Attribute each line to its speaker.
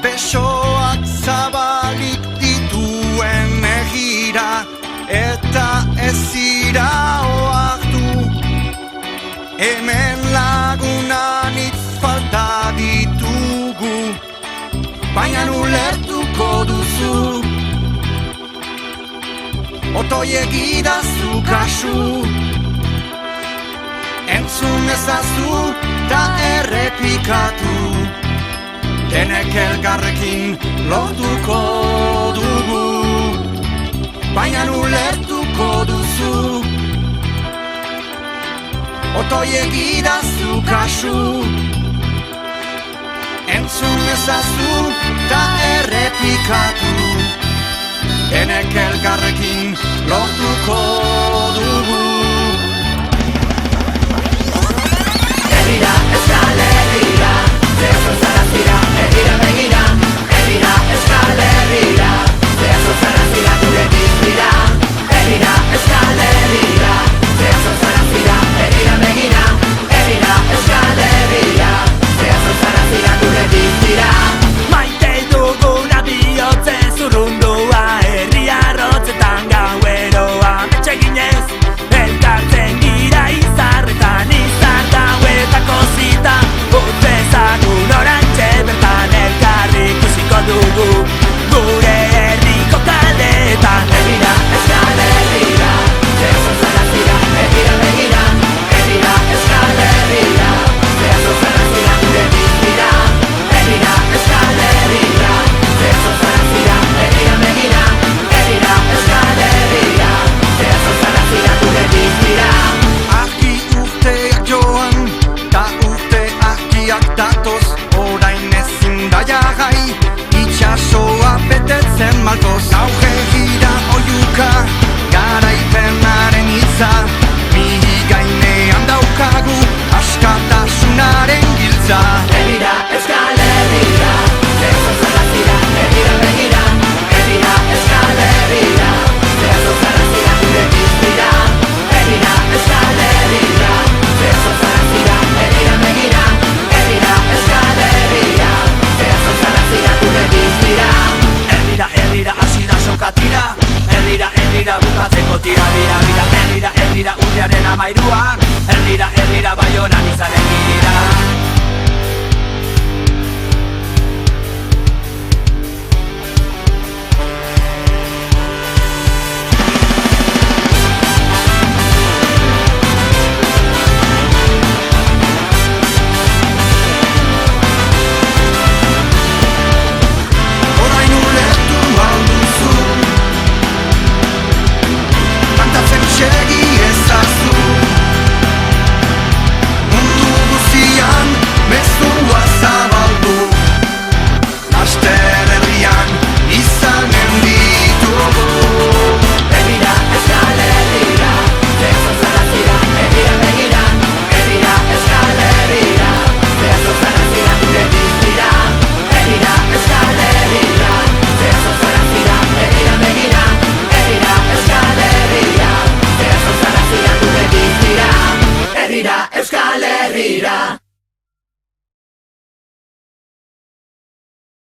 Speaker 1: Besoak zabalik dituen egira, eta ez zira oartu. Hemen lagunan hitz falta ditugu, baina ulertuko duzu. Otoi egidazu kasu, entzun ezazu ta errepikatu. Denek elgarrekin lortuko dugu, baina ulertuko duzu. Otoi egidazu kasu, entzun ezazu ta errepikatu. Denek elgarrekin lortuko dugu.
Speaker 2: Herrira, Euskal Herrira, zehazo zarazira, herrira begira. Herrira, Euskal Herrira, zehazo zarazira, gure dizbira. Herrira, Euskal Herrira, zehazo zarazira, herrira begira. Herrira, Euskal Herrira, zehazo zarazira, gure dizbira. Maite duguna bihotze zurrundua, herria rotzetan gaueroa betxeginez. Elkartzen gira izarretan, izar gauetako zita. Utbezagun orantxe bertan elkarri ikusiko dugu, gure herriko kaleetan. Herrira, Euskal Herrira, zehazo zarazira, herrira begira. Herrira, Euskal Herrira, zehazo zarazira, gure dizbira. Herrira, Euskal Herrira, zehazo zarazira, herrira begira. Herrira, Euskal Herrira, zehazo zarazira, gure dizbira.
Speaker 1: Argi urteak joan, ta urte argiak datoz. Orain ezin da jarrai, itxasoa betetzen malkoz. Auge gira oiuka, garaipenaren hitza. Mihi gainean daukagu, askatasunaren giltza.